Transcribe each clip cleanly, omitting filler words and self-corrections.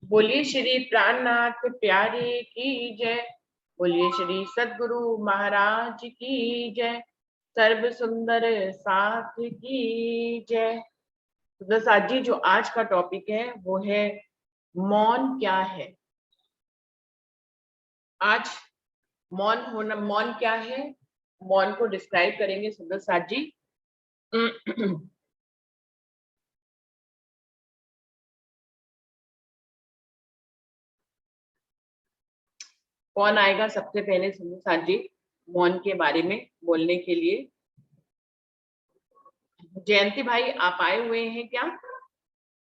बोलिए श्री प्राणनाथ प्यारे की जय। बोलिए श्री सद्गुरु महाराज की जय। सर्व सुंदर साथ की जय। तो प्रसाद जी, जो आज का टॉपिक है वो है मौन क्या है। आज मौन क्या है, मौन को डिस्क्राइब करेंगे सुंदर साथ जी। कौन आएगा सबसे पहले सुंदर साथ जी मौन के बारे में बोलने के लिए? जयंती भाई, आप आए हुए हैं क्या?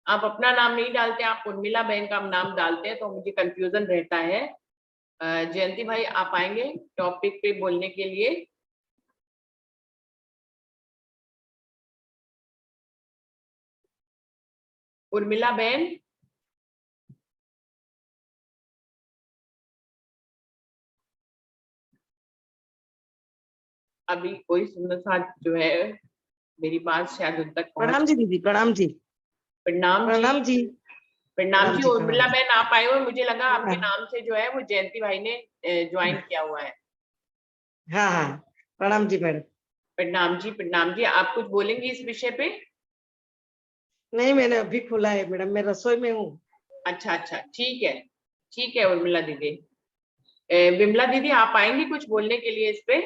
आप अपना नाम नहीं डालते, आप उर्मिला बहन का नाम डालते हैं तो मुझे कंफ्यूजन रहता है। जयंती भाई, आप आएंगे टॉपिक पे बोलने के लिए? उर्मिला बहन, अभी कोई सुंदर साथ जो है मेरी बात शायद उन तक प्रणाम पहुंच। जी दीदी, प्रणाम जी। प्रणाम जी। प्रणाम जी। प्रणाम प्रणाम जी। जी। प्रणाम उर्मिला जी। बहन आप आए हुए, मुझे लगा आपके हाँ नाम से जो है वो जयंती भाई ने ज्वाइन किया हुआ है। हाँ हाँ। प्रणाम जी मैडम। प्रणाम जी। प्रणाम जी, आप कुछ बोलेंगे इस विषय पे? नहीं, मैंने अभी खोला है मैडम, मैं रसोई में हूँ। अच्छा अच्छा, ठीक है। ठीक है उर्मिला दीदी। विमला दीदी, आप आएंगी कुछ बोलने के लिए इस पे?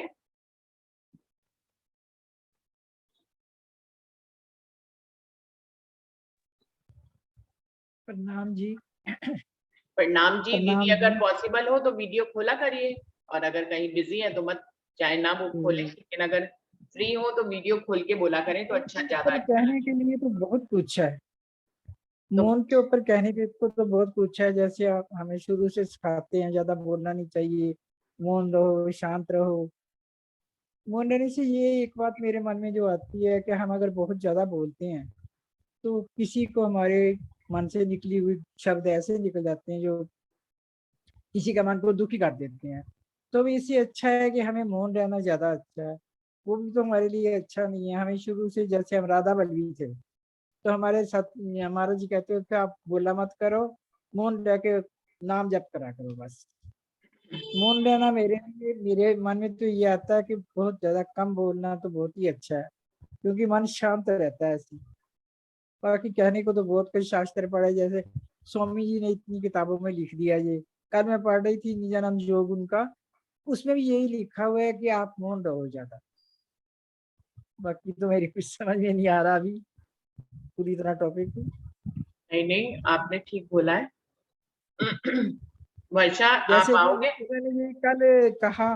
प्रणाम जी। प्रणाम जी। दीदी, प्रणाम अगर जी। पॉसिबल हो तो वीडियो खोला करिए, और अगर कहीं बिजी है तो मत, चाहे ना वो खोले, लेकिन अगर फ्री हो तो वीडियो खोल के बोला करें तो मौन अच्छा, के ज्यादा ऊपर अच्छा कहने लगे। के लिए तो बहुत कुछ है। तो मौन के ऊपर कहने के को तो बहुत कुछ है। जैसे आप हमें शुरू से सिखाते हैं ज्यादा बोलना नहीं चाहिए, मौन रहो, शांत रहो। मौन रहने से ये एक बात मेरे मन में जो आती है कि हम अगर बहुत ज्यादा बोलते हैं तो किसी को हमारे मन से निकली हुई शब्द ऐसे निकल जाते हैं जो किसी का मन को दुखी कर देते हैं। तो इससे अच्छा है कि हमें मौन रहना ज्यादा अच्छा है। वो भी तो हमारे लिए अच्छा नहीं है। हमें शुरू से, जैसे हम राधा बलवी थे तो हमारे साथ हमारा जी कहते थे आप बोला मत करो, मौन रह के नाम जप करा करो बस। मौन रहना मेरे मन में तो ये आता है कि बहुत ज्यादा कम बोलना तो बहुत ही अच्छा है, क्योंकि मन शांत रहता है ऐसे। बाकी कहने को तो बहुत कुछ शास्त्र पढ़े, जैसे स्वामी जी ने इतनी किताबों में लिख दिया। ये कल मैं पढ़ रही थी निजानंद योग उनका, उसमें भी यही लिखा हुआ है कि आप मौन रहो ज्यादा। बाकी तो मेरी कुछ समझ में नहीं आ रहा अभी पूरी तरह टॉपिक। नहीं नहीं, आपने ठीक बोला है। वर्षा, आप जैसे कि आओगे? मैंने ये कल कहा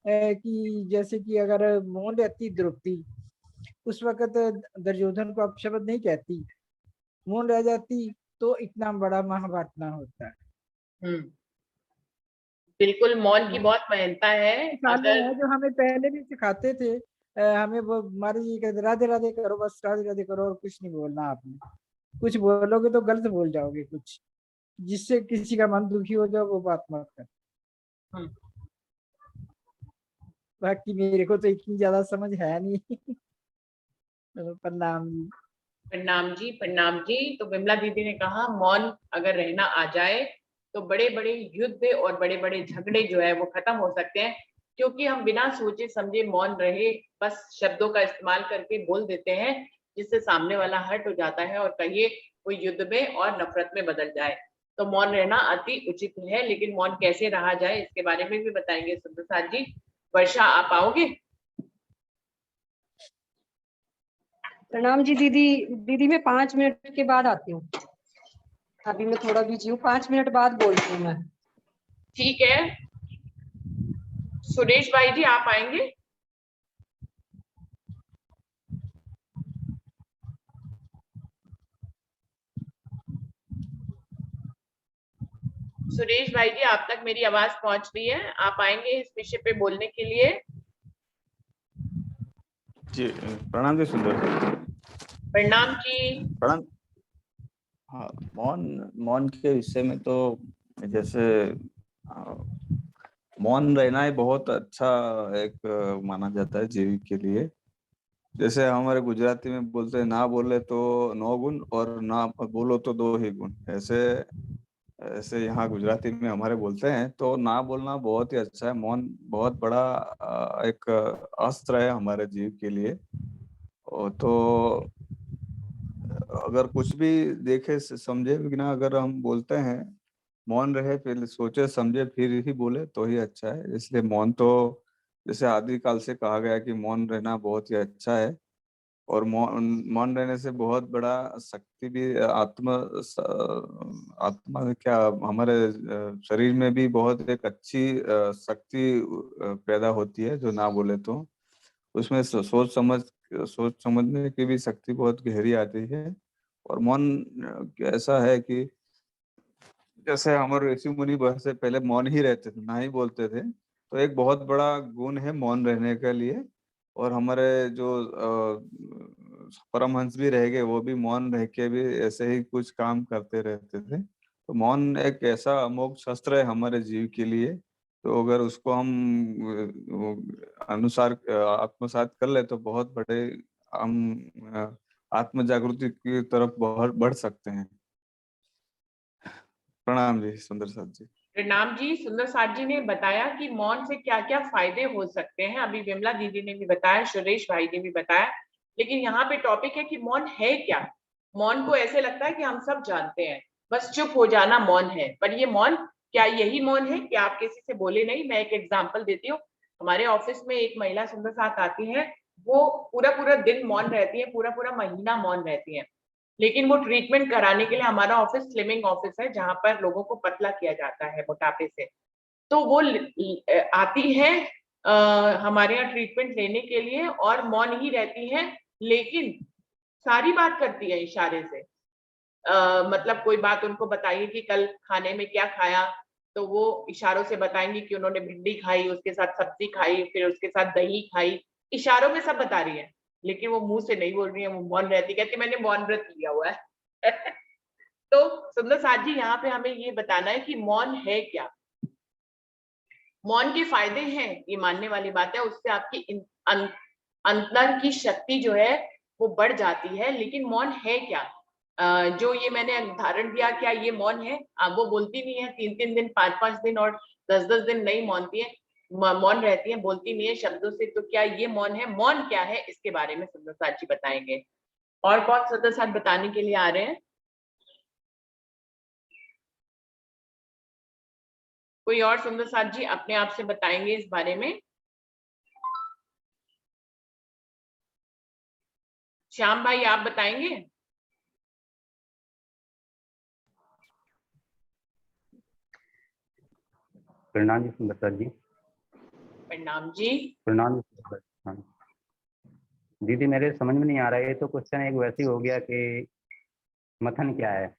कि जैसे कि अगर मौन रहती द्रौपदी, उस वक्त दुर्योधन को अपशब्द नहीं कहती, मौन रह जाती, तो इतना बड़ा महाभारत ना होता है। हम्म। बिल्कुल, मौन की मौन बहुत महत्ता है। निकाले अगर हैं जो हमें पहले भी सिखाते थे। हमें वो हमारे ये कहते राधे राधे करो, बस राधे राधे करो और कुछ नहीं बोलना आपने। कुछ बोलोगे तो गलत बोल जाओगे कुछ, जिससे किसी का मन दुखी हो जाए वो बात मत कर। हम्म, बाकी मेरे को तो इतनी ज्यादा समझ है नहीं। तो प्रणाम जी। प्रणाम जी। प्रणाम जी। तो विमला दीदी ने कहा मौन अगर रहना आ जाए तो बड़े बड़े युद्ध और बड़े बड़े झगड़े जो है वो खत्म हो सकते हैं, क्योंकि हम बिना सोचे समझे मौन रहे, बस शब्दों का इस्तेमाल करके बोल देते हैं, जिससे सामने वाला हर्ट हो जाता है और कहिए वो युद्ध में और नफरत में बदल जाए। तो मौन रहना अति उचित है, लेकिन मौन कैसे रहा जाए इसके बारे में भी बताएंगे सुप्रसाद जी। वर्षा, आप आओगे? प्रणाम जी दीदी। दीदी मैं 5 मिनट के बाद आती हूँ, अभी मैं थोड़ा बिजी हूँ, 5 मिनट बाद बोलती हूँ मैं। ठीक है। सुरेश भाई जी, आप आएंगे? सुरेश भाई जी, आप तक मेरी आवाज पहुंच रही है? आप आएंगे इस विषय पे बोलने के लिए? जी प्रणाम जी सुंदर जी। प्रणाम जी। प्रणाम। हाँ, मौन मौन के विषय में तो जैसे मौन रहना ही बहुत अच्छा एक माना जाता है जीव के लिए। जैसे हमारे गुजराती में बोलते हैं ना बोले तो 9 गुण और ना बोलो तो 2 ही गुण। ऐसे ऐसे यहाँ गुजराती में हमारे बोलते हैं, तो ना बोलना बहुत ही अच्छा है। मौन बहुत बड़ा एक अस्त्र है हमारे जीव के लिए। और तो अगर कुछ भी देखे समझे बिना अगर हम बोलते हैं, मौन रहे, फिर सोचे समझे फिर ही बोले तो ही अच्छा है। इसलिए मौन तो जैसे आदिकाल से कहा गया है कि मौन रहना बहुत ही अच्छा है। और मौन मौन रहने से बहुत बड़ा शक्ति भी आत्मा में क्या हमारे शरीर में भी बहुत एक अच्छी शक्ति पैदा होती है, जो ना बोले तो उसमें सोच समझने की भी शक्ति बहुत गहरी आती है। और मौन ऐसा है कि जैसे हमारे ऋषि मुनि बहुत से पहले मौन ही रहते थे, ना ही बोलते थे, तो एक बहुत बड़ा गुण है मौन रहने के लिए। और हमारे जो परमहंस भी रह गए, वो भी मौन रह के भी ऐसे ही कुछ काम करते रहते थे। तो मौन एक ऐसा अमोघ शस्त्र है हमारे जीव के लिए। तो अगर उसको हम अनुसार आत्मसात कर ले तो बहुत बड़े हम आत्म जागृति की तरफ बहुत बढ़ सकते हैं। प्रणाम जी सुंदर साथ जी। प्रणाम जी। सुंदर साथ जी ने बताया कि मौन से क्या क्या फायदे हो सकते हैं। अभी विमला दीदी ने भी बताया, सुरेश भाई ने भी बताया। लेकिन यहाँ पे टॉपिक है कि मौन है क्या। मौन को ऐसे लगता है कि हम सब जानते हैं, बस चुप हो जाना मौन है। पर ये मौन, क्या यही मौन है कि आप किसी से बोले नहीं? मैं एक एग्जाम्पल देती हूँ। हमारे ऑफिस में एक महिला सुंदर साथ आती है, वो पूरा पूरा दिन मौन रहती है, पूरा पूरा महीना मौन रहती है। लेकिन वो ट्रीटमेंट कराने के लिए, हमारा ऑफिस स्लिमिंग ऑफिस है जहां पर लोगों को पतला किया जाता है मोटापे से, तो वो आती है हमारे यहाँ ट्रीटमेंट लेने के लिए और मौन ही रहती है। लेकिन सारी बात करती है इशारे से। मतलब कोई बात उनको बताइए कि कल खाने में क्या खाया, तो वो इशारों से बताएंगी कि उन्होंने भिंडी खाई, उसके साथ सब्जी खाई, फिर उसके साथ दही खाई। इशारों में सब बता रही है, लेकिन वो मुंह से नहीं बोल रही है, वो मौन रहती, कहती मैंने मौन व्रत लिया हुआ है। तो सुंदर साथ जी, यहाँ पे हमें ये बताना है कि मौन है क्या। मौन के फायदे हैं, ये मानने वाली बात है, उससे आपकी अंतर की शक्ति जो है वो बढ़ जाती है। लेकिन मौन है क्या? जो ये मैंने उदाहरण दिया, क्या ये मौन है? वो बोलती नहीं है 3-3 दिन, 5-5 दिन और 10-10 दिन नहीं मौनती है, मौन रहती है, बोलती नहीं है शब्दों से। तो क्या ये मौन है? मौन क्या है, इसके बारे में सुंदर साथ जी बताएंगे। और कौन सुंदर साथ बताने के लिए आ रहे हैं? कोई और सुंदर साथ जी अपने आप से बताएंगे इस बारे में? श्याम भाई, आप बताएंगे? प्रणाम जी सुंदर जी। प्रणाम जी। प्रणाम जी सुंदर। हाँ दीदी, मेरे समझ में नहीं आ रहा है। ये तो क्वेश्चन एक वैसे ही हो गया कि मथन क्या है।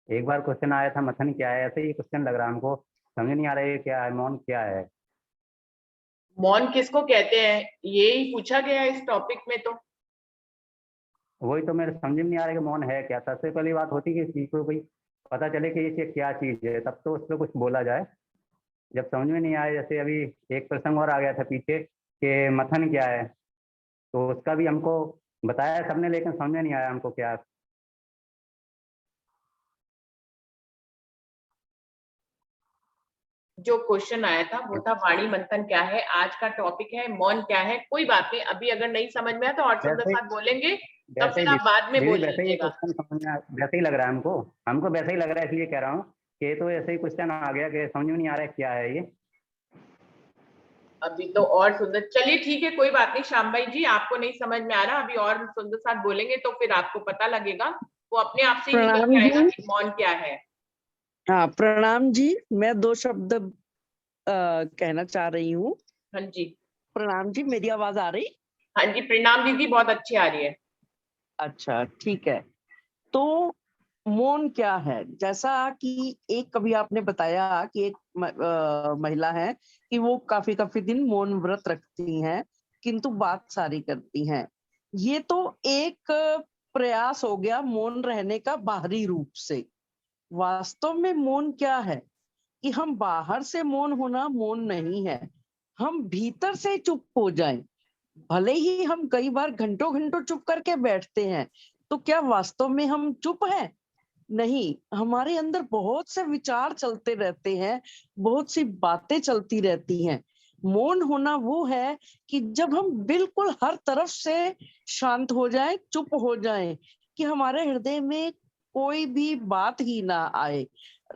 एक बार क्वेश्चन आया था मथन क्या है, ऐसे ही क्वेश्चन लग रहा है हमको। समझ नहीं आ रहा है क्या है, मौन क्या है। मौन किसको कहते हैं, यही पूछा गया है इस टॉपिक में। तो वही तो मेरे समझ में नहीं आ रहा है कि मौन है क्या। सबसे पहली बात होती है कि चीज को भाई पता चले कि ये क्या चीज है, तब तो उस पर कुछ बोला जाए। जब समझ में नहीं आया, जैसे अभी एक प्रसंग और आ गया था पीछे कि मथन क्या है, तो उसका भी हमको बताया सबने, लेकिन समझ में नहीं आया हमको क्या। जो क्वेश्चन आया था वो था वाणी मंथन क्या है। आज का टॉपिक है मौन क्या है। कोई बात नहीं, अभी अगर नहीं समझ में आया तो और सुंदर वैसे साथ बोलेंगे, तब वैसे फिर ही आप बाद में दीदी, बोल वैसे ही लीजिएगा। क्वेश्चन समझ में वैसे ही लग रहा है हमको वैसे ही लग रहा है, इसलिए कह रहा हूँ कि ये तो ऐसे ही क्वेश्चन आ गया कि समझ में नहीं आ रहा है क्या है ये। अभी तो और सुंदर, चलिए ठीक है, कोई बात नहीं श्याम भाई जी, आपको नहीं समझ में आ रहा, अभी और सुंदर साथ बोलेंगे तो फिर आपको पता लगेगा, वो अपने आप से ही निकल प्रणाम जाएगा जी। कि मौन क्या है। हाँ प्रणाम जी। मैं 2 शब्द कहना चाह रही हूँ। हाँ जी। प्रणाम जी, मेरी आवाज आ रही? हाँ जी, प्रणाम दीदी, बहुत अच्छी आ रही है। अच्छा ठीक है। तो मौन क्या है, जैसा कि एक कभी आपने बताया कि एक महिला है कि वो काफी काफी दिन मौन व्रत रखती हैं, किंतु बात सारी करती हैं। ये तो एक प्रयास हो गया मौन रहने का बाहरी रूप से। वास्तव में मौन क्या है कि हम बाहर से मौन होना मौन नहीं है, हम भीतर से चुप हो जाएं। भले ही हम कई बार घंटों घंटों चुप करके बैठते हैं, तो क्या वास्तव में हम चुप हैं? नहीं, हमारे अंदर बहुत से विचार चलते रहते हैं, बहुत सी बातें चलती रहती हैं। मौन होना वो है कि जब हम बिल्कुल हर तरफ से शांत हो जाएं, चुप हो जाएं, कि हमारे हृदय में कोई भी बात ही ना आए।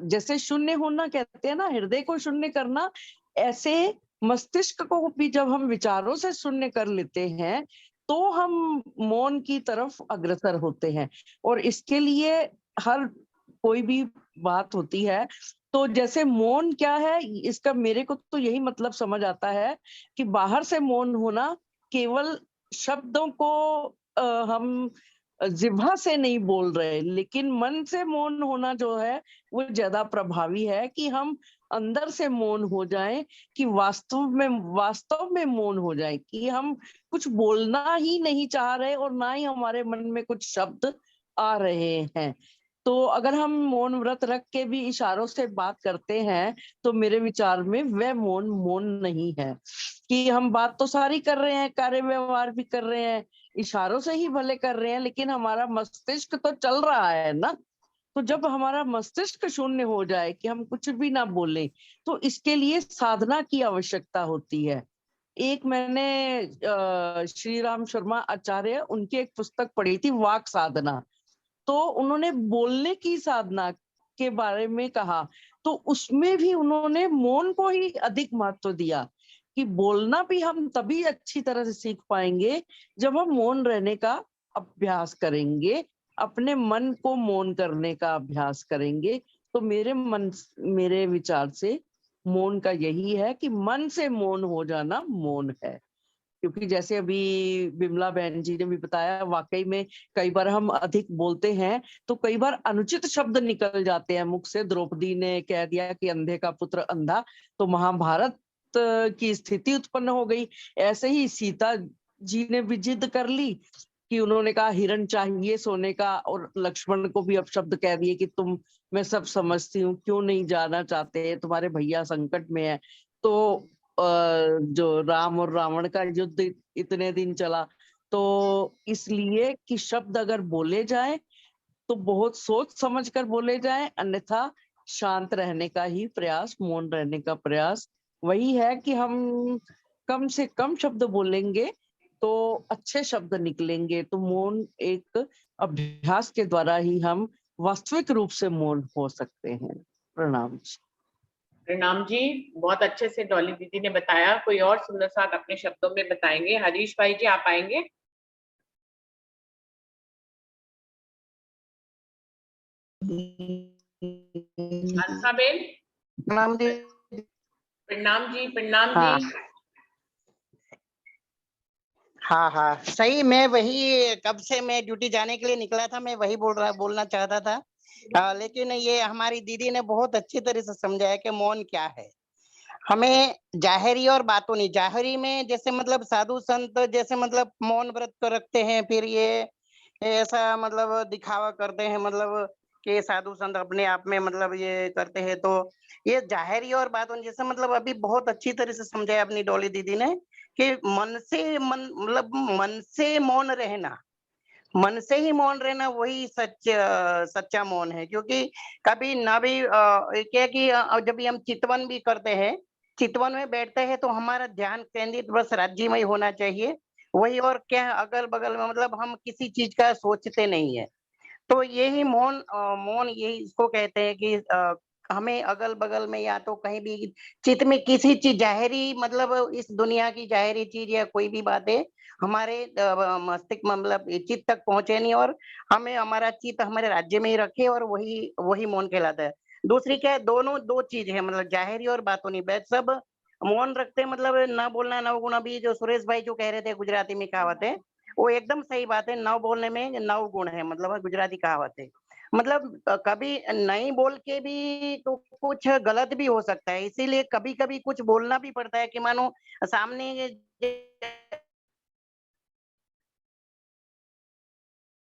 जैसे शून्य होना कहते हैं ना, हृदय को शून्य करना, ऐसे मस्तिष्क को भी जब हम विचारों से शून्य कर लेते हैं, तो हम मौन की तरफ अग्रसर होते हैं। और इसके लिए हर कोई भी बात होती है, तो जैसे मौन क्या है, इसका मेरे को तो यही मतलब समझ आता है कि बाहर से मौन होना केवल शब्दों को हम जिह्वा से नहीं बोल रहे, लेकिन मन से मौन होना जो है वो ज्यादा प्रभावी है, कि हम अंदर से मौन हो जाएं, कि वास्तव में मौन हो जाए, कि हम कुछ बोलना ही नहीं चाह रहे और ना ही हमारे मन में कुछ शब्द आ रहे हैं। तो अगर हम मौन व्रत रख के भी इशारों से बात करते हैं, तो मेरे विचार में वह मौन मौन नहीं है। कि हम बात तो सारी कर रहे हैं, कार्य व्यवहार भी कर रहे हैं, इशारों से ही भले कर रहे हैं, लेकिन हमारा मस्तिष्क तो चल रहा है ना। तो जब हमारा मस्तिष्क शून्य हो जाए, कि हम कुछ भी ना बोले, तो इसके लिए साधना की आवश्यकता होती है। एक मैंने श्री राम शर्मा आचार्य, उनकी एक पुस्तक पढ़ी थी, वाक साधना। तो उन्होंने बोलने की साधना के बारे में कहा, तो उसमें भी उन्होंने मौन को ही अधिक महत्व दिया, कि बोलना भी हम तभी अच्छी तरह से सीख पाएंगे जब हम मौन रहने का अभ्यास करेंगे, अपने मन को मौन करने का अभ्यास करेंगे। तो मेरे विचार से मौन का यही है कि मन से मौन हो जाना मौन है। क्योंकि जैसे अभी बिमला बहन जी ने भी बताया, वाकई में कई बार हम अधिक बोलते हैं, तो कई बार अनुचित शब्द निकल जाते हैं मुख से। द्रौपदी ने कह दिया कि अंधे का पुत्र अंधा, तो महाभारत की स्थिति उत्पन्न हो गई। ऐसे ही सीता जी ने भी जिद कर ली, कि उन्होंने कहा हिरण चाहिए सोने का, और लक्ष्मण को भी अपशब्द कह दिए कि तुम, मैं सब समझती हूँ, क्यों नहीं जाना चाहते, तुम्हारे भैया संकट में है। तो जो राम और रावण का युद्ध इतने दिन चला, तो इसलिए कि शब्द अगर बोले जाए तो बहुत सोच समझ कर बोले जाए, अन्यथा शांत रहने का ही प्रयास, मौन रहने का प्रयास वही है, कि हम कम से कम शब्द बोलेंगे तो अच्छे शब्द निकलेंगे। तो मौन एक अभ्यास के द्वारा ही हम वास्तविक रूप से मौन हो सकते हैं। प्रणाम जी। प्रणाम जी, बहुत अच्छे से डॉली दीदी ने बताया। कोई और सुंदर साथ अपने शब्दों में बताएंगे? हरीश भाई जी, आप आएंगे? हंसा बेन, प्रणाम जी। प्रणाम जी, प्रणाम हाँ जी। हाँ हाँ, सही। मैं वही कब से मैं ड्यूटी जाने के लिए निकला था, मैं वही बोलना चाहता था। लेकिन ये हमारी दीदी ने बहुत अच्छी तरह से समझाया कि मौन क्या है। हमें जाहिरी और बातूनी, जाहिरी में जैसे मतलब साधु संत जैसे मतलब मौन व्रत को रखते हैं, फिर ये ऐसा मतलब दिखावा करते हैं, मतलब कि साधु संत अपने आप में मतलब ये करते हैं। तो ये जाहिरी और बातूनी जैसे मतलब अभी बहुत अच्छी तरह से समझाया अपनी डॉली दीदी ने, कि मतलब मन से मौन रहना, मन से ही मौन रहना वही सच्चा मौन है। क्योंकि कभी ना भी क्या कि जब भी हम चितवन भी करते हैं, चितवन में बैठते हैं, तो हमारा ध्यान केंद्रित बस राज्य में ही होना चाहिए। वही, और क्या अगल बगल में मतलब हम किसी चीज का सोचते नहीं है। तो यही मौन यही इसको कहते हैं कि हमें अगल बगल में या तो कहीं भी चित्त में किसी चीज जाहिरी मतलब इस दुनिया की जाहिरी चीज या कोई भी बातें हमारे मस्तिष्क मतलब चित्त तक पहुंचे नहीं, और हमें हमारा चित्त हमारे राज्य में ही रखे, और वही वही मौन कहलाता है। दूसरी क्या है, दोनों दो चीज है, मतलब जाहिरी और बातूनी बैठ सब मौन रखते हैं। मतलब न बोलना नव गुण, अभी जो सुरेश भाई जो कह रहे थे गुजराती में कहावत है, वो एकदम सही बात है। नव बोलने में नव गुण है, मतलब गुजराती कहावत है। मतलब कभी नहीं बोल के भी तो कुछ गलत भी हो सकता है, इसीलिए कभी कभी कुछ बोलना भी पड़ता है कि मानो सामने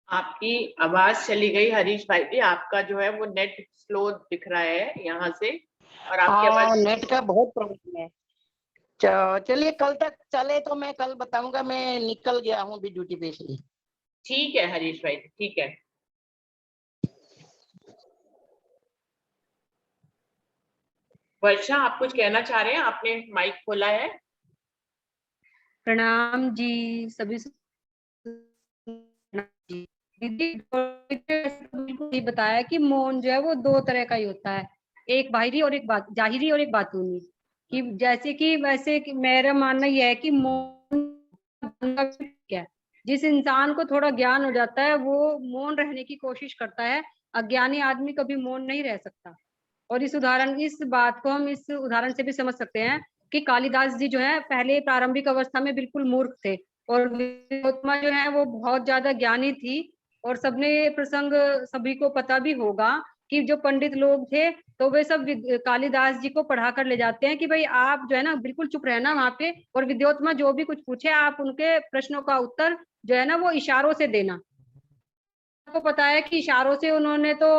आपकी आवाज चली गई हरीश भाई जी, आपका जो है वो नेट स्लो दिख रहा है यहाँ से, और आपकी आवाज। नेट का बहुत प्रॉब्लम है। चलिए कल तक चले तो मैं कल बताऊंगा, मैं निकल गया हूँ अभी ड्यूटी पे से। ठीक है हरीश भाई, ठीक है। वर्षा, आप कुछ कहना चाह रहे हैं? आपने माइक खोला है। प्रणाम जी सभी जी। दीदी बिल्कुल ये बताया कि मौन जो है वो दो तरह का ही होता है, एक बाहिरी और एक जाहिरी और एक बातूनी। कि जैसे कि वैसे कि मेरा मानना यह है कि मौन क्या, जिस इंसान को थोड़ा ज्ञान हो जाता है वो मौन रहने की कोशिश करता है, अज्ञानी आदमी कभी मौन नहीं रह सकता। और इस बात को हम इस उदाहरण से भी समझ सकते हैं कि कालिदास जी जो है पहले प्रारंभिक अवस्था में बिल्कुल मूर्ख थे, और विद्योत्मा जो है वो बहुत ज्यादा ज्ञानी थी। और सबने ये प्रसंग सभी को पता भी होगा कि जो पंडित लोग थे तो वे सब कालिदास जी को पढ़ा कर ले जाते हैं कि भाई आप जो है ना बिल्कुल चुप रहना वहां पे, और विद्योत्मा जो भी कुछ पूछे आप उनके प्रश्नों का उत्तर जो है ना वो इशारों से देना। आपको पता है कि इशारों से उन्होंने तो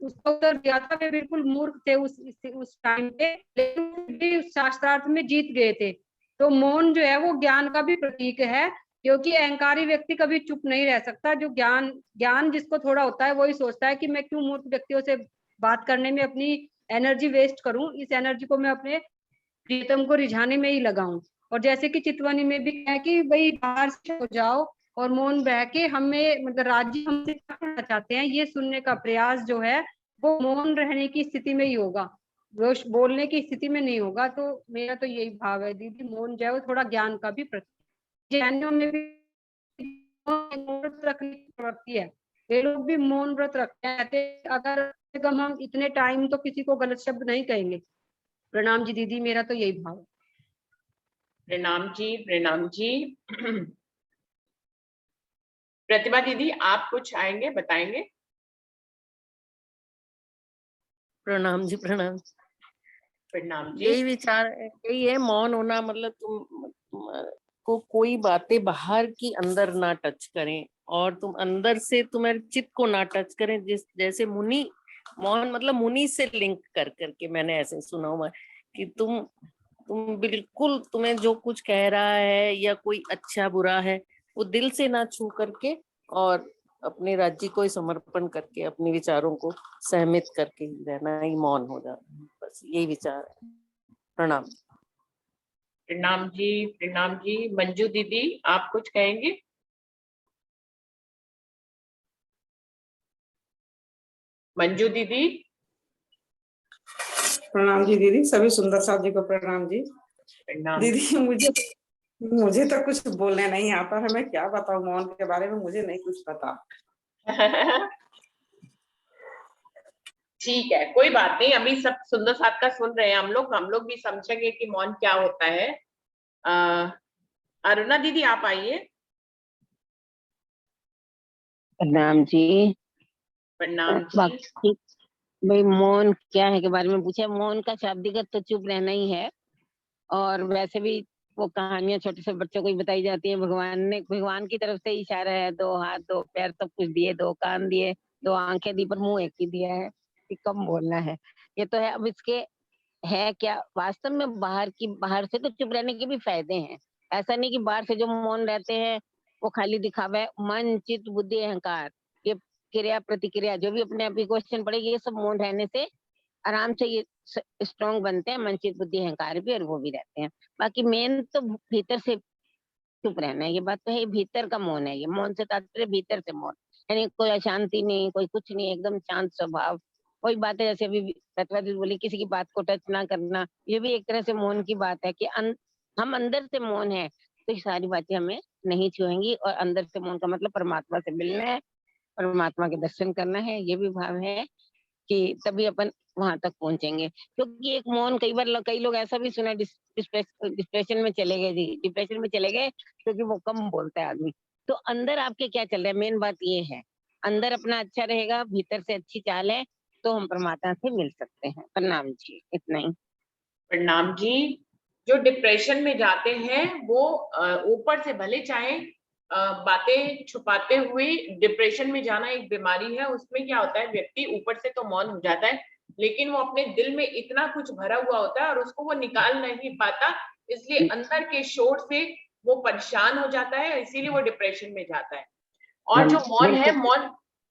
उसका उत्तर दिया था, वे बिल्कुल मूर्ख थे उस टाइम पे, लेकिन भी उस शास्त्रार्थ में जीत गए थे। तो मौन जो है वो ज्ञान का भी प्रतीक है, क्योंकि अहंकारी व्यक्ति कभी चुप नहीं रह सकता। जो ज्ञान जिसको थोड़ा होता है वही सोचता है कि मैं क्यों मूर्ख व्यक्तियों से बात करने में अपनी एनर्जी वेस्ट करूं, इस एनर्जी को मैं अपने प्रीतम को रिझाने में ही लगाऊं। और जैसे कि चितवनी में भी है कि भाई बाहर से हो जाओ और मौन बह के हमें मतलब राज्य हमसे क्या करना चाहते हैं ये सुनने का प्रयास जो है वो मौन रहने की स्थिति में ही होगा, वो बोलने की स्थिति में नहीं होगा। तो मेरा तो यही भाव है दीदी, मौन जो है वो थोड़ा ज्ञान का भी प्रतीक। जैनियों में भी मौन व्रत रखने की प्रवृत्ति है, वे लोग भी मौन व्रत रखते हैं, कहते हैं, अगर हम इतने टाइम तो किसी को गलत शब्द नहीं कहेंगे। प्रणाम जी दीदी, मेरा तो यही भाव है। प्रणाम जी, प्रणाम जी। प्रतिभा दीदी, आप कुछ आएंगे, बताएंगे? प्रणाम जी, प्रणाम। प्रणाम जी। यही विचार यही है, मौन होना मतलब तुम को कोई बातें बाहर की अंदर ना टच करें, और तुम अंदर से तुम्हारे चित्त को ना टच करें। जैसे मुनि, मौन मतलब मुनि से लिंक कर करके मैंने ऐसे सुना हुआ है कि तुम बिल्कुल, तुम्हें जो कुछ कह रहा है या कोई अच्छा बुरा है वो दिल से ना छू करके और अपने राज्य को ही समर्पण करके अपने विचारों को सहमित करके ही रहना ही मौन हो जाता है। बस यही विचार है। प्रणाम। प्रणाम जी, प्रणाम जी। मंजू दीदी, आप कुछ कहेंगे? मंजू दीदी। प्रणाम जी दीदी, सभी सुंदर साथ जी को प्रणाम जी। प्रणाम दीदी मुझे तो कुछ बोलने नहीं आता है, मैं क्या बताऊं मौन के बारे में, मुझे नहीं कुछ पता। ठीक है, कोई बात नहीं, अभी सब सुंदर साथ का सुन रहे हैं हम लोग भी समझेंगे कि मौन क्या होता है। अरुणा दीदी, आप आइए। प्रणाम जी। प्रणाम जी। बाकी भाई मौन क्या है के बारे में पूछा। मौन का शाब्दिक अर्थ तो चुप रहना ही है, और वैसे भी वो कहानियां छोटे से बच्चों को ही बताई जाती हैं। भगवान की तरफ से इशारा है, दो हाथ दो पैर सब कुछ दिए, दो कान दिए, दो आंखें दी, पर मुंह एक ही दिया है कि कम बोलना है। ये तो है। अब इसके है क्या वास्तव में, बाहर से तो चुप रहने के भी फायदे हैं। ऐसा नहीं कि बाहर से जो मौन रहते हैं वो खाली दिखावा है। मन चित्त बुद्धि अहंकार, ये क्रिया प्रतिक्रिया जो भी अपने आप ही क्वेश्चन पड़ेगी, ये सब मौन रहने से आराम से ये स्ट्रॉन्ग बनते हैं। मन चित्त बुद्धि अहंकार भी, और वो भी रहते हैं। बाकी मेन तो भीतर से चुप रहना है, ये बात तो है। भीतर का मौन है ये, मौन से तात्पर्य भीतर से मौन, यानी कोई अशांति नहीं, कोई कुछ नहीं, एकदम शांत स्वभाव। वही बात है जैसे अभी प्रतिभा दीदी बोली, किसी की बात को टच ना करना, ये भी एक तरह से मौन की बात है कि हम अंदर से मौन है तो ये सारी बातें हमें नहीं छुएंगी। और अंदर से मौन का मतलब परमात्मा से मिलना है, परमात्मा के दर्शन करना है, ये भी भाव है कि तभी अपन वहां तक पहुंचेंगे। क्योंकि एक मौन कई लोग ऐसा भी सुना, डिप्रेशन में चले गए जी, डिप्रेशन में चले गए क्योंकि वो कम बोलता है आदमी। तो अंदर आपके क्या चल रहा है, मेन बात ये है। अंदर अपना अच्छा रहेगा, भीतर से अच्छी चाल है, तो हम परमात्मा से मिल सकते हैं। प्रणाम जी, इतना ही। प्रणाम जी। जो डिप्रेशन में जाते हैं वो ऊपर से भले चाहे बातें छुपाते हुए, डिप्रेशन में जाना एक बीमारी है। उसमें क्या होता है, व्यक्ति ऊपर से तो मौन हो जाता है, लेकिन वो अपने दिल में इतना कुछ भरा हुआ होता है और उसको वो निकाल नहीं पाता, इसलिए अंदर के शोर से वो परेशान हो जाता है, इसीलिए वो डिप्रेशन में जाता है। और जो मौन है,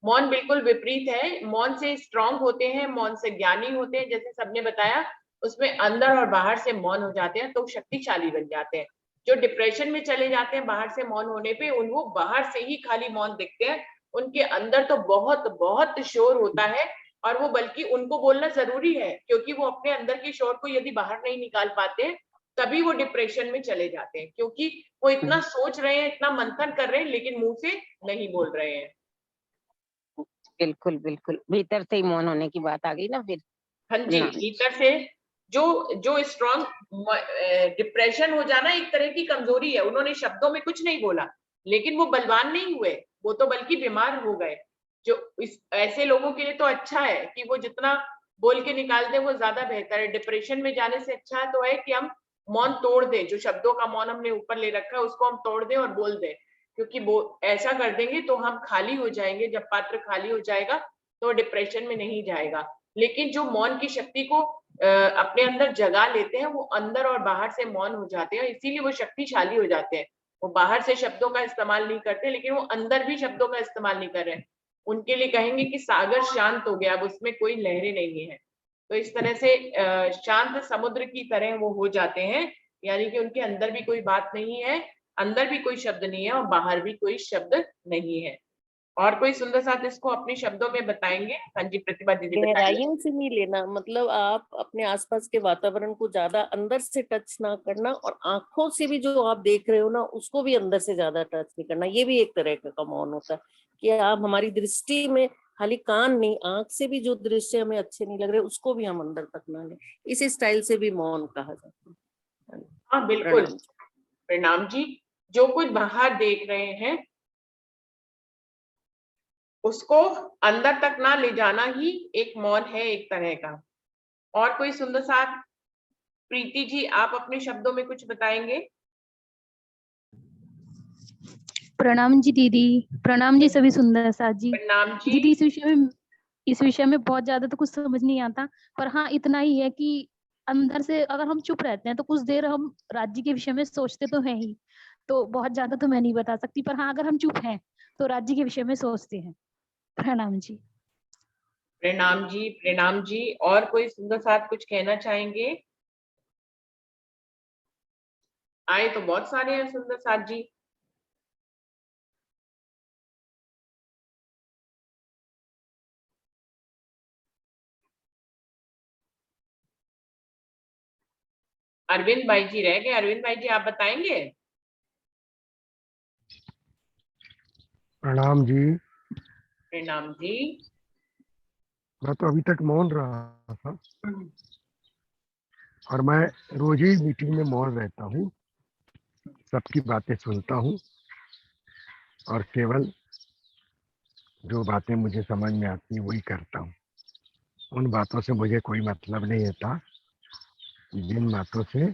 मौन बिल्कुल विपरीत है। मौन से स्ट्रांग होते हैं, मौन से ज्ञानी होते हैं, जैसे सबने बताया। उसमें अंदर और बाहर से मौन हो जाते हैं तो शक्तिशाली बन जाते हैं। जो डिप्रेशन में चले जाते हैं बाहर से मौन होने पे, उनको बाहर से ही खाली मौन दिखते हैं, उनके अंदर तो बहुत बहुत शोर होता है, और वो बल्कि उनको बोलना जरूरी है, क्योंकि वो अपने अंदर के शोर को यदि बाहर नहीं निकाल पाते हैं तभी वो डिप्रेशन में चले जाते हैं, क्योंकि वो इतना सोच रहे हैं, इतना मंथन कर रहे हैं, लेकिन मुंह से नहीं बोल रहे हैं। बिल्कुल बिल्कुल, भीतर से ही मौन होने की बात आ गई ना फिर। हाँ जी, भीतर से जो स्ट्रॉन्ग, डिप्रेशन हो जाना एक तरह की कमजोरी है। उन्होंने शब्दों में कुछ नहीं बोला, लेकिन वो बलवान नहीं हुए, वो तो बल्कि बीमार हो गए। जो ऐसे लोगों के लिए तो अच्छा है कि वो जितना बोल के निकाल दे वो ज्यादा बेहतर है। डिप्रेशन में जाने से अच्छा तो है कि हम मौन तोड़ दें, जो शब्दों का मौन हमने ऊपर ले रखा है उसको हम तोड़ दें और बोल दें, क्योंकि वो ऐसा कर देंगे तो हम खाली हो जाएंगे। जब पात्र खाली हो जाएगा तो डिप्रेशन में नहीं जाएगा। लेकिन जो मौन की शक्ति को अपने अंदर जगा लेते हैं, वो अंदर और बाहर से मौन हो जाते हैं, इसीलिए वो शक्तिशाली हो जाते हैं। वो बाहर से शब्दों का इस्तेमाल नहीं करते, लेकिन वो अंदर भी शब्दों का इस्तेमाल नहीं कर रहे। उनके लिए कहेंगे कि सागर शांत हो गया, अब उसमें कोई लहरें नहीं है। तो इस तरह से शांत समुद्र की तरह वो हो जाते हैं, यानी कि उनके अंदर भी कोई बात नहीं है, अंदर भी कोई शब्द नहीं है और बाहर भी कोई शब्द नहीं है। और कोई सुंदर साथ इसको अपने शब्दों में बताएंगे? हाँ जी, प्रतिभा दीदी बताइए। गहराइयों से नहीं लेना, मतलब आप अपने आसपास के वातावरण को ज्यादा अंदर से टच ना करना, और आंखों से भी जो आप देख रहे हो ना उसको भी अंदर से ज्यादा टच नहीं करना। ये भी एक तरह का मौन होता है कि आप हमारी दृष्टि में, खाली कान नहीं, आंख से भी जो दृश्य हमें अच्छे नहीं लग रहे उसको भी हम अंदर तक ना लें। इस स्टाइल से भी मौन कहा जाता है। हाँ बिल्कुल, प्रणाम जी। जो कुछ बाहर देख रहे हैं उसको अंदर तक ना ले जाना ही एक मौन है, एक तरह का। और कोई सुंदर साथ? प्रीति जी, आप अपने शब्दों में कुछ बताएंगे? प्रणाम जी दीदी। प्रणाम जी सभी सुंदर साथ जी। प्रणाम जी। दीदी इस विषय में बहुत ज्यादा तो कुछ समझ नहीं आता, पर हाँ इतना ही है कि अंदर से अगर हम चुप रहते हैं तो कुछ देर हम राज्य के विषय में सोचते तो हैं ही, तो बहुत ज्यादा तो मैं नहीं बता सकती, पर हाँ अगर हम चुप हैं तो राज्य के विषय में सोचते हैं। प्रणाम जी। प्रणाम जी, प्रणाम जी। और कोई सुंदर साथ कुछ कहना चाहेंगे? आए तो बहुत सारे हैं सुंदर साथ जी। अरविंद भाई जी रह गए। अरविंद भाई जी, आप बताएंगे? प्रणाम जी। प्रणाम जी। मैं तो अभी तक मौन रहा था, और मैं रोज ही मीटिंग में मौन रहता हूँ, सबकी बातें सुनता हूँ, और केवल जो बातें मुझे समझ में आती है वही करता हूँ। उन बातों से मुझे कोई मतलब नहीं होता जिन बातों से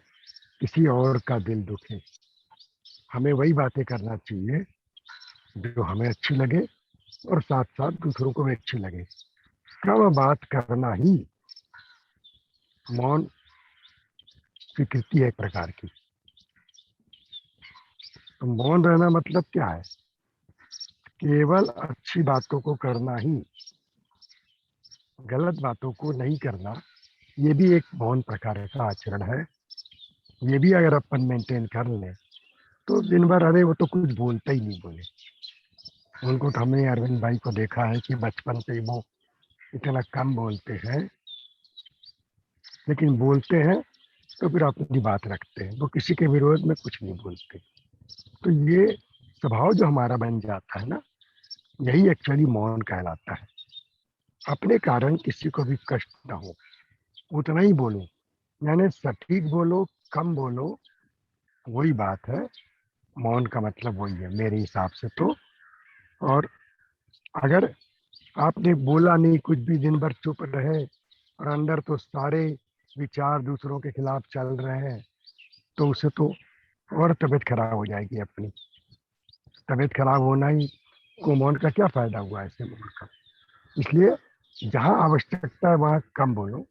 किसी और का दिल दुखे। हमें वही बातें करना चाहिए जो हमें अच्छी लगे और साथ साथ दूसरों को भी अच्छी लगे। कम बात करना ही मौन स्वीकृति है एक प्रकार की। तो मौन रहना मतलब क्या है? केवल अच्छी बातों को करना ही, गलत बातों को नहीं करना। ये भी एक मौन प्रकार का आचरण है। ये भी अगर अपन मेंटेन कर ले तो दिन भर, अरे वो तो कुछ बोलते ही नहीं बोले। उनको तो हमने अरविंद भाई को देखा है कि बचपन से ही वो इतना कम बोलते हैं, लेकिन बोलते हैं तो फिर अपनी बात रखते हैं। वो किसी के विरोध में कुछ नहीं बोलते। तो ये स्वभाव जो हमारा बन जाता है ना, यही एक्चुअली मौन कहलाता है। अपने कारण किसी को भी कष्ट ना हो, उतना ही बोलो, यानी सटीक बोलो, कम बोलो, वही बात है। मौन का मतलब वही है मेरे हिसाब से तो। और अगर आपने बोला नहीं, कुछ भी, दिन भर चुप रहे और अंदर तो सारे विचार दूसरों के खिलाफ चल रहे हैं, तो उसे तो और तबीयत खराब हो जाएगी अपनी। तबीयत खराब होना ही को मौन का क्या फायदा हुआ ऐसे मौन का? इसलिए जहां आवश्यकता है वहां कम बोलो,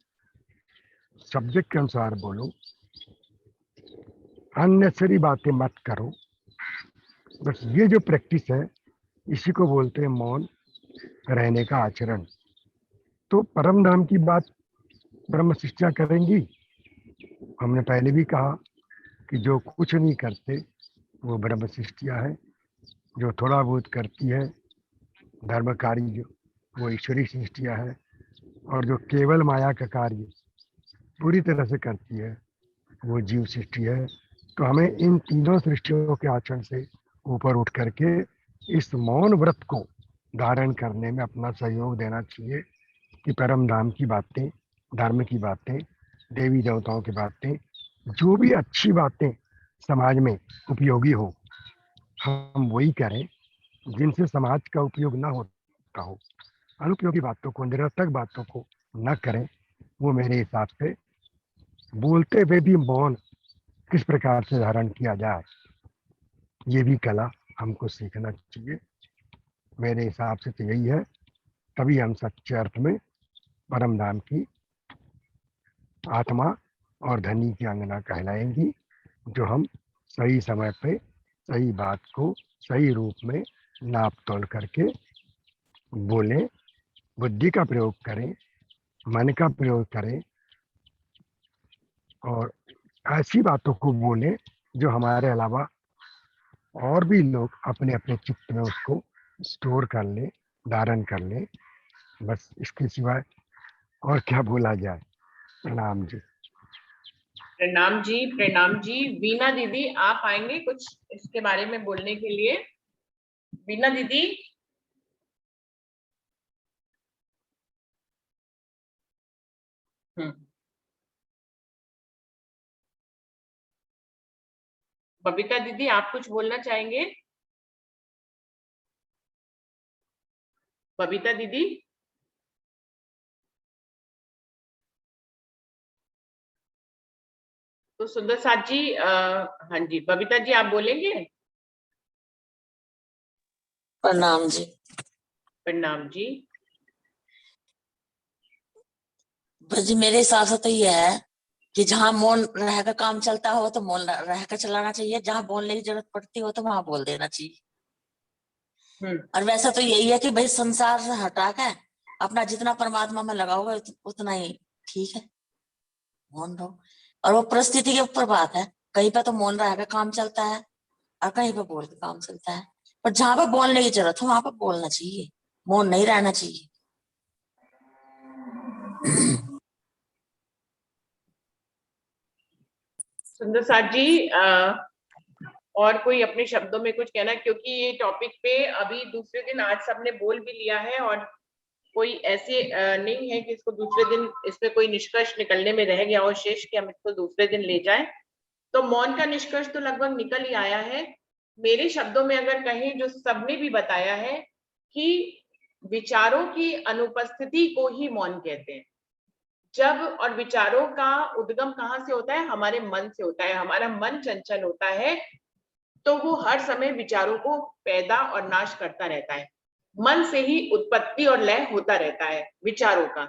सब्जेक्ट के अनुसार बोलो, अननेसेसरी बातें मत करो। बस ये जो प्रैक्टिस है इसी को बोलते हैं मौन रहने का आचरण। तो परम धाम की बात ब्रह्म शिक्षा करेंगी हमने पहले भी कहा कि जो कुछ नहीं करते वो ब्रह्म सृष्टिया है, जो थोड़ा बहुत करती है धर्म कार्य वो ईश्वरी सृष्टिया है, और जो केवल माया का कार्य पूरी तरह से करती है वो जीव सृष्टि है। तो हमें इन तीनों सृष्टियों के आचरण से ऊपर उठ करके इस मौन व्रत को धारण करने में अपना सहयोग देना चाहिए कि परम धाम की बातें, धर्म की बातें, देवी देवताओं की बातें, जो भी अच्छी बातें समाज में उपयोगी हो हम वही करें, जिनसे समाज का उपयोग ना होता हो। अनुपयोगी बातों को, निरर्थक बातों को न करें। वो मेरे हिसाब से बोलते हुए भी मौन किस प्रकार से धारण किया जाए, ये भी कला हमको सीखना चाहिए। मेरे हिसाब से तो यही है, तभी हम सच्चे अर्थ में परम धाम की आत्मा और धनी की अंगना कहलाएंगी, जो हम सही समय पे सही बात को सही रूप में नाप तोल करके बोलें, बुद्धि का प्रयोग करें, मन का प्रयोग करें, और ऐसी बातों को बोलें जो हमारे अलावा और भी लोग अपने अपने चित्त में उसको स्टोर कर ले, धारण कर ले। बस इसके सिवाय और क्या बोला जाए। प्रणाम जी। प्रणाम जी, प्रणाम जी। वीना दीदी आप आएंगे कुछ इसके बारे में बोलने के लिए? वीना दीदी। बबीता दीदी आप कुछ बोलना चाहेंगे? बबीता दीदी। तो सुंदर साथ जी, हाँ जी बबीता जी आप बोलेंगे? प्रणाम जी। प्रणाम जी। बस जी मेरे हिसाब से तो ये है कि जहाँ मौन रहकर काम चलता हो तो मौन रहकर चलाना चाहिए, जहाँ बोलने की जरूरत पड़ती हो तो वहां बोल देना चाहिए। और वैसा तो यही है कि भाई संसार से हटा के अपना जितना परमात्मा में लगा हुआ उतना ही ठीक है, मौन रहो। और वो परिस्थिति के ऊपर बात है, कहीं पे तो मौन रहकर काम चलता है और कहीं पे बोल के काम चलता है, पर जहाँ पे बोलने की जरूरत हो वहां पे बोलना चाहिए, मौन नहीं रहना चाहिए। सुंदर साथ जी, और कोई अपने शब्दों में कुछ कहना, क्योंकि ये टॉपिक पे अभी दूसरे दिन आज सबने बोल भी लिया है और कोई ऐसे नहीं है कि इसको दूसरे दिन इस पे कोई निष्कर्ष निकलने में रह गया हो शेष कि हम इसको दूसरे दिन ले जाएं। तो मौन का निष्कर्ष तो लगभग निकल ही आया है। मेरे शब्दों में अगर कहें, जो सबने भी बताया है कि विचारों की अनुपस्थिति को ही मौन कहते हैं। जब और विचारों का उद्गम कहाँ से होता है? हमारे मन से होता है। हमारा मन चंचल होता है तो वो हर समय विचारों को पैदा और नाश करता रहता है। मन से ही उत्पत्ति और लय होता रहता है विचारों का।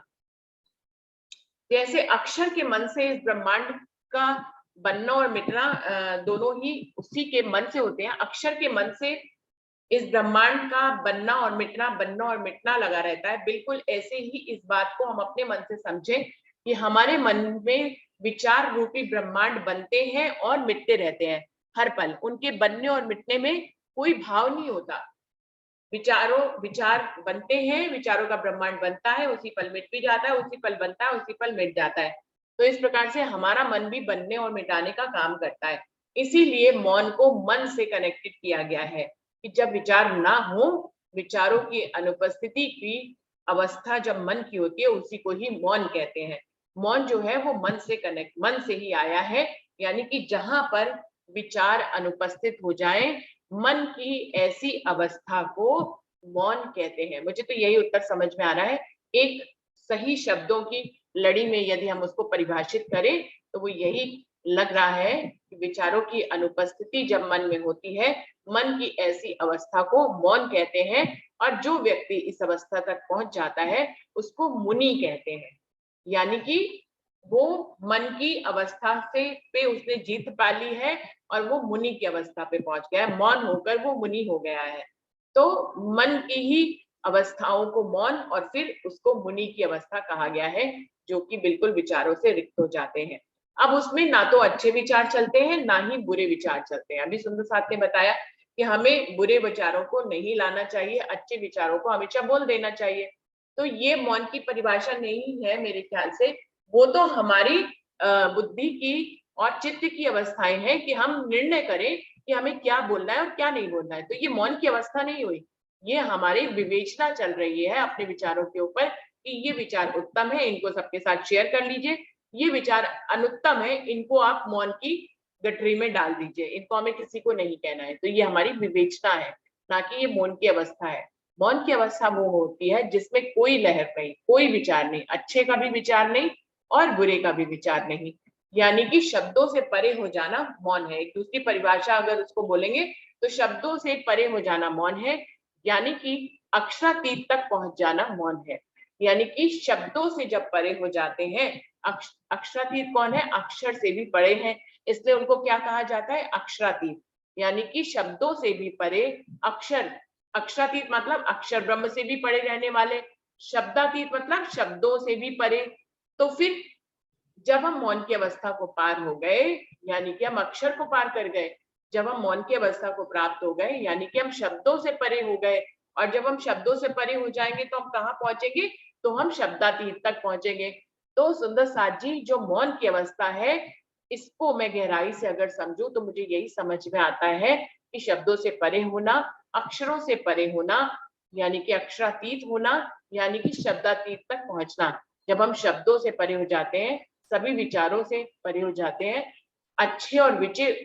जैसे अक्षर के मन से इस ब्रह्मांड का बनना और मिटना दोनों ही उसी के मन से होते हैं। अक्षर के मन से इस ब्रह्मांड का बनना और मिटना लगा रहता है। बिल्कुल ऐसे ही इस बात को हम अपने मन से समझें कि हमारे मन में विचार रूपी ब्रह्मांड बनते हैं और मिटते रहते हैं हर पल। उनके बनने और मिटने में कोई भाव नहीं होता। विचार बनते हैं, विचारों का ब्रह्मांड बनता है, उसी पल मिट भी जाता है, उसी पल बनता है, उसी पल मिट जाता है। तो इस प्रकार से हमारा मन भी बनने और मिटाने का काम करता है। इसीलिए मौन को मन से कनेक्टेड किया गया है कि जब विचार ना हो, विचारों की अनुपस्थिति की अवस्था जब मन की होती है, उसी को ही मौन कहते हैं। मौन जो है वो मन से ही आया है, यानी कि जहां पर विचार अनुपस्थित हो जाए, मन की ऐसी अवस्था को मौन कहते हैं। मुझे तो यही उत्तर समझ में आ रहा है। एक सही शब्दों की लड़ी में यदि हम उसको परिभाषित करें तो वो यही लग रहा है कि विचारों की अनुपस्थिति जब मन में होती है, मन की ऐसी अवस्था को मौन कहते हैं। और जो व्यक्ति इस अवस्था तक पहुंच जाता है उसको मुनि कहते हैं। यानी कि वो मन की अवस्था से पे उसने जीत पा ली है और वो मुनि की अवस्था पे पहुंच गया है। मौन होकर वो मुनि हो गया है। तो मन की ही अवस्थाओं को मौन और फिर उसको मुनि की अवस्था कहा गया है, जो कि बिल्कुल विचारों से रिक्त हो जाते हैं। अब उसमें ना तो अच्छे विचार चलते हैं ना ही बुरे विचार चलते हैं। अभी सुंदर साथ ने बताया कि हमें बुरे विचारों को नहीं लाना चाहिए, अच्छे विचारों को हमेशा बोल देना चाहिए। तो ये मौन की परिभाषा नहीं है मेरे ख्याल से, वो तो हमारी बुद्धि की और चित्त की अवस्थाएं हैं कि हम निर्णय करें कि हमें क्या बोलना है और क्या नहीं बोलना है। तो ये मौन की अवस्था नहीं हुई, ये हमारी विवेचना चल रही है अपने विचारों के ऊपर कि ये विचार उत्तम है, इनको सबके साथ शेयर कर लीजिए, ये विचार अनुत्तम है, इनको आप मौन की गठरी में डाल दीजिए, इनको हमें किसी को नहीं कहना है। तो ये हमारी विवेचना है, ना कि ये मौन की अवस्था है। मौन की अवस्था वो होती है जिसमें कोई लहर नहीं, कोई विचार नहीं, अच्छे का भी विचार नहीं और बुरे का भी विचार नहीं, यानी कि शब्दों से परे हो जाना मौन है। एक दूसरी परिभाषा अगर उसको बोलेंगे तो शब्दों से परे हो जाना मौन है, यानी कि अक्षरातीत तक पहुंच जाना मौन है। यानी कि शब्दों से जब परे हो जाते हैं, अक्षरातीत कौन है? अक्षर से भी परे हैं, इसलिए उनको क्या कहा जाता है? अक्षरातीत। यानी कि शब्दों से भी परे अक्षर, अक्षरातीत मतलब अक्षर ब्रह्म से भी परे रहने वाले, शब्दातीत मतलब शब्दों से भी परे। तो फिर जब हम मौन की अवस्था को पार हो गए, यानी कि हम अक्षर को पार कर गए, जब हम मौन की अवस्था को प्राप्त हो गए, यानी कि हम शब्दों से परे हो गए, और जब हम शब्दों से परे हो जाएंगे तो हम कहाँ पहुंचेंगे? तो हम शब्दातीत तक पहुंचेंगे। तो सुंदर साथ जी, जो मौन की अवस्था है, इसको मैं गहराई से अगर समझूं तो मुझे यही समझ में आता है कि शब्दों से परे होना, अक्षरों से परे होना, यानी कि अक्षरातीत होना, यानी कि शब्दातीत तक पहुंचना। जब हम शब्दों से परे हो जाते हैं, सभी विचारों से परे हो जाते हैं, अच्छे और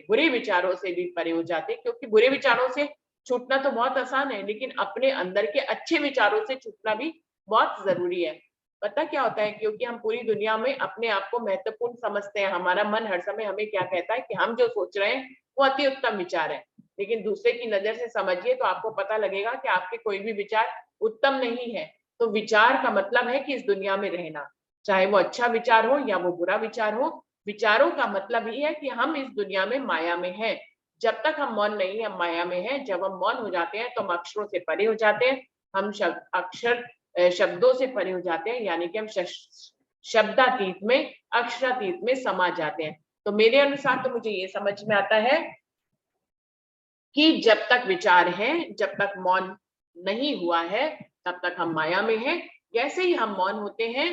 बुरे विचारों से भी परे हो जाते हैं, क्योंकि बुरे विचारों से छूटना तो बहुत आसान है, लेकिन अपने अंदर के अच्छे विचारों से छूटना भी बहुत जरूरी है। पता क्या होता है? क्योंकि हम पूरी दुनिया में अपने आप को महत्वपूर्ण समझते हैं, हमारा मन हर समय हमें क्या कहता है कि हम जो सोच रहे हैं वो अति उत्तम विचार है, लेकिन दूसरे की नजर से समझिए तो आपको पता लगेगा कि आपके कोई भी विचार उत्तम नहीं है। तो विचार का मतलब है कि इस दुनिया में रहना, चाहे वो अच्छा विचार हो या वो बुरा विचार हो, विचारों का मतलब ही है कि हम इस दुनिया में माया में हैं। जब तक हम मौन नहीं है, हम माया में हैं। जब हम मौन हो जाते हैं तो हम अक्षरों से परे हो जाते हैं, हम शब्दों से परे हो जाते हैं, यानी कि हम शब्दातीत में, अक्षरातीत में समा जाते हैं। तो मेरे अनुसार तो मुझे ये समझ में आता है कि जब तक विचार है, जब तक मौन नहीं हुआ है, तब तक हम माया में हैं। जैसे ही हम मौन होते हैं,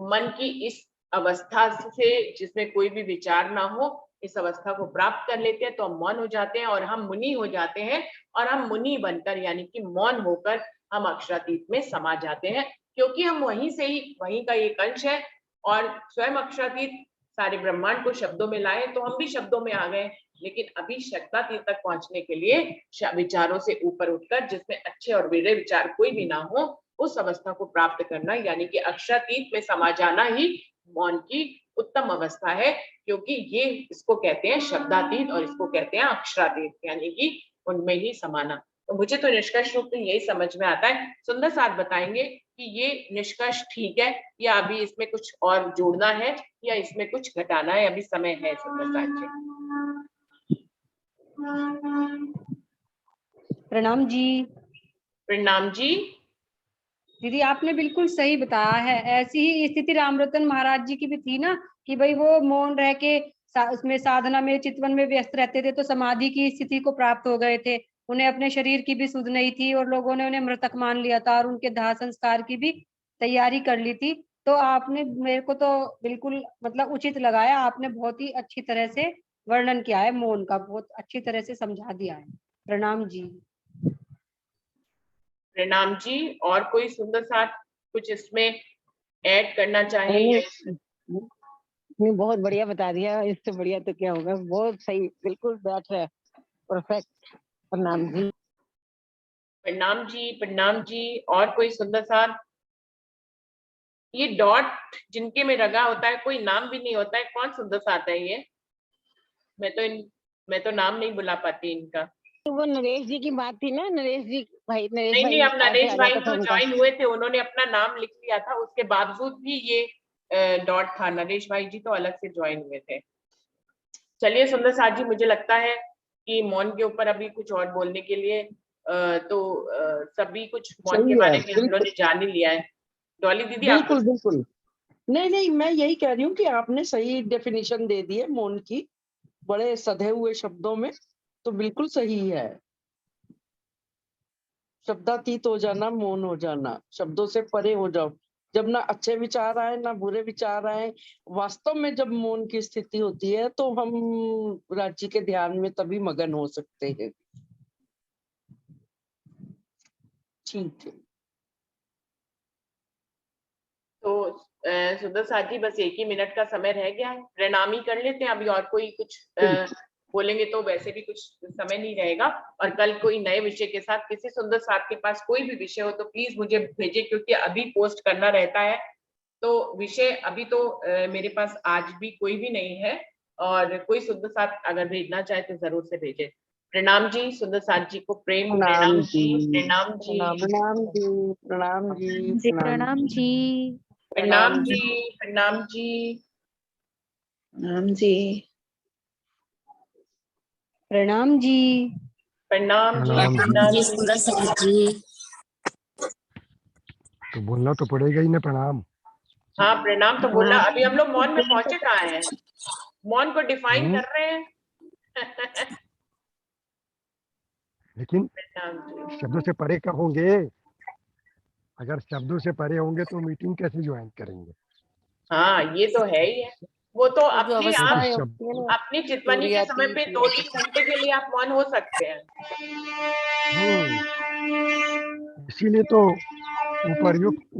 मन की इस अवस्था से जिसमें कोई भी विचार ना हो, इस अवस्था को प्राप्त कर लेते हैं तो हम मौन हो जाते हैं और हम मुनि हो जाते हैं। और हम मुनि बनकर, यानी कि मौन होकर, हम अक्षरातीत में समा जाते हैं, क्योंकि हम वहीं से ही, वहीं का एक अंश है। और स्वयं अक्षरातीत सारे ब्रह्मांड को शब्दों में लाए तो हम भी शब्दों में आ गए, लेकिन अभी शब्दातीत तक पहुंचने के लिए विचारों से ऊपर उठकर, जिसमें अच्छे और बुरे विचार कोई भी ना हो, उस अवस्था को प्राप्त करना, यानी कि अक्षरातीत में समा जाना ही मौन की उत्तम अवस्था है। क्योंकि ये, इसको कहते हैं शब्दातीत और इसको कहते हैं अक्षरातीत, यानी कि उनमें ही समाना। तो मुझे तो निष्कर्ष रूप में यही समझ में आता है। सुंदर साथ बताएंगे कि ये निष्कर्ष ठीक है या अभी इसमें कुछ और जोड़ना है या इसमें कुछ घटाना है? अभी समय है सुंदर साथ जी। प्रणाम जी। प्रणाम जी। दीदी आपने बिल्कुल सही बताया है। ऐसी ही स्थिति रामरतन महाराज जी की भी थी ना, कि भाई वो मौन रह के उसमें साधना में, चितवन में व्यस्त रहते थे, तो समाधि की स्थिति को प्राप्त हो गए थे। उन्हें अपने शरीर की भी सुध नहीं थी और लोगों ने उन्हें मृतक मान लिया था और उनके दाह संस्कार की भी तैयारी कर ली थी। तो आपने मेरे को तो बिल्कुल मतलब उचित लगाया, आपने बहुत ही अच्छी तरह से वर्णन किया है मौन का, बहुत अच्छी तरह से समझा दिया है। प्रणाम जी। प्रणाम जी। और कोई सुंदर साथ कुछ इसमें ऐड करना चाहे? नहीं, बहुत बढ़िया बता दिया, इससे बढ़िया तो क्या होगा। बहुत सही, बिल्कुल बैठ रहा है, परफेक्ट। प्रणाम जी। प्रणाम जी। प्रणाम जी। और कोई सुंदर साथ? ये डॉट जिनके में लगा होता है, कोई नाम भी नहीं होता है, कौन सुंदर साथ है ये? मैं तो नाम नहीं बुला पाती इनका। तो वो नरेश जी की बात थी ना, नरेश जी भाई, नरेश नहीं भाई नहीं, अब नरेश आ भाई जाता था तो उनका। ज्वाइन हुए थे, उन्होंने अपना नाम लिख लिया था, उसके बावजूद भी ये डॉट था। नरेश भाई जी तो अलग से ज्वाइन हुए थे। चलिए सुंदर साथ जी, मुझे लगता है कि मौन के ऊपर अभी कुछ और बोलने के लिए सभी कुछ मौन के सही है, बारे में हम लोगों ने जान ही लिया है। डॉली दीदी आप बिल्कुल बिल्कुल। नहीं नहीं, मैं यही कह रही हूँ कि आपने सही डेफिनेशन दे दी है मौन की, बड़े सधे हुए शब्दों में, तो बिल्कुल सही है। शब्दातीत हो जाना, मौन हो जाना, शब्दों से परे हो जाओ। जब ना अच्छे विचार आए ना बुरे विचार आए, वास्तव में जब मौन की स्थिति होती है तो हम राज्य के ध्यान में तभी मगन हो सकते हैं। ठीक है। तो सुंदर साथ जी, बस 1 ही मिनट का समय रह गया है, प्रणाम ही कर लेते हैं अभी, और कोई कुछ बोलेंगे तो वैसे भी कुछ समय नहीं रहेगा। और कल कोई नए विषय के साथ, किसी सुंदर साथ के पास कोई भी विषय हो तो प्लीज मुझे भेजिए, क्योंकि अभी पोस्ट करना रहता है। तो विषय अभी तो मेरे पास आज भी कोई भी नहीं है, और कोई सुंदर साथ अगर भेजना चाहे तो जरूर से भेजे। प्रणाम जी, सुंदर साथ जी को प्रेम प्रणाम जी, प्रणाम जी, प्रणाम जी, प्रणाम जी, प्रणाम जी, प्रणाम जी, प्रणाम जी, प्रणाम जी, प्रणाम जी, प्रणाम जी, प्रणाम प्रणाम जी। जी। सुंदर साथ जी। तो बोलना तो पड़ेगा ही ना प्रणाम। हाँ, प्रणाम तो बोलना। अभी हम लोग मौन में पहुंचे कहाँ हैं? मौन को डिफाइन कर रहे हैं। लेकिन प्रणाम जी। शब्दों से परे कब होंगे? अगर शब्दों से परे होंगे तो मीटिंग कैसे ज्वाइन करेंगे? हाँ, ये तो है ही है। वो तो वो जो अपने आप, अवस्थाएं होती है ना, अपनी चितवनी के समय पे तुर्यातीत 2-3 घंटे के लिए आप मौन हो सकते हैं। इसीलिए तो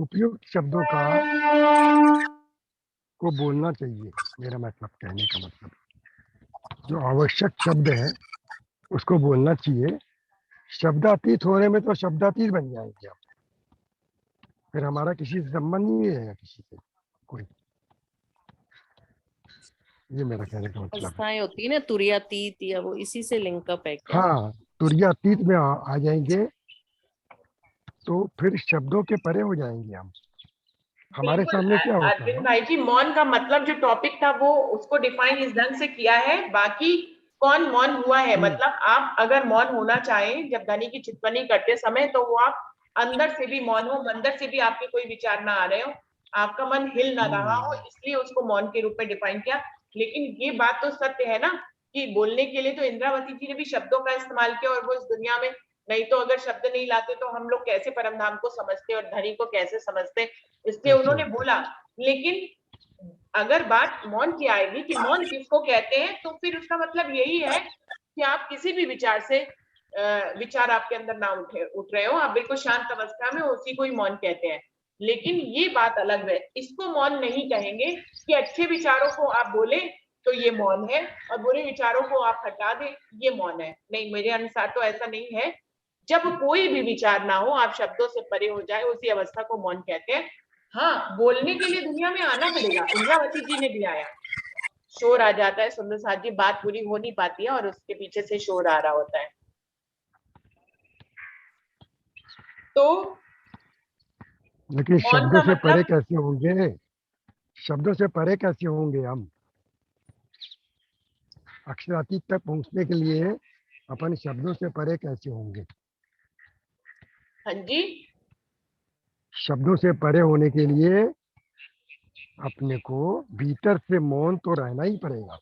उपयुक्त शब्दों को बोलना चाहिए। मेरा मतलब, कहने का मतलब, जो आवश्यक शब्द है उसको बोलना चाहिए। शब्दातीत होने में तो शब्दातीत बन जाएंगे हम, फिर हमारा किसी से संबंध नहीं रहेगा, किसी से कोई। ये मेरा कहने का मतलब है। अवस्थाएं होती है ना, तुर्यातीत, या वो इसी से लिंकअप है क्या? हाँ, तुर्यातीत में आ जाएंगे तो फिर शब्दों के परे हो जाएंगे हम। हमारे बिल्कुल सामने क्या होता अरविंद है? भाई जी, मौन का मतलब जो टॉपिक था वो उसको डिफाइन इस ढंग से किया है। बाकी कौन मौन हुआ है, मतलब आप अगर मौन होना चाहें जब धनी की चितवनी करते समय, तो वो आप अंदर से भी मौन हो, अंदर से भी आपके कोई विचार ना आ रहे हो, आपका मन हिल ना रहा हो, इसलिए उसको मौन के रूप में डिफाइन किया। लेकिन ये बात तो सत्य है ना कि बोलने के लिए तो इंद्रावती जी ने भी शब्दों का इस्तेमाल किया, और वो इस दुनिया में, नहीं तो अगर शब्द नहीं लाते तो हम लोग कैसे परमधाम को समझते और धनी को कैसे समझते, इसलिए उन्होंने बोला। लेकिन अगर बात मौन की आएगी कि मौन किसको कहते हैं, तो फिर उसका मतलब यही है कि आप किसी भी विचार से विचार आपके अंदर ना उठ रहे हो, आप बिल्कुल शांत अवस्था में, उसी को ही मौन कहते हैं। लेकिन ये बात अलग है, इसको मौन नहीं कहेंगे कि अच्छे विचारों को आप बोले तो ये मौन है, और बुरे विचारों को आप हटा दें ये मौन है। नहीं, मेरे अनुसार तो ऐसा नहीं है। जब कोई भी विचार ना हो, आप शब्दों से परे हो जाए, उसी अवस्था को मौन कहते हैं। हाँ, बोलने के लिए दुनिया में आना पड़ेगा। इंद्रावती जी ने भी आया, शोर आ जाता है सुंदर साथ जी, बात पूरी हो नहीं पाती है और उसके पीछे से शोर आ रहा होता है। तो लेकिन मौन शब्दों का से परे मतलब, कैसे होंगे? शब्दों से परे कैसे होंगे हम? अक्षरातीत तक पहुंचने के लिए अपन शब्दों से परे कैसे होंगे? हाँ जी, शब्दों से परे होने के लिए अपने को भीतर से मौन तो रहना ही पड़ेगा।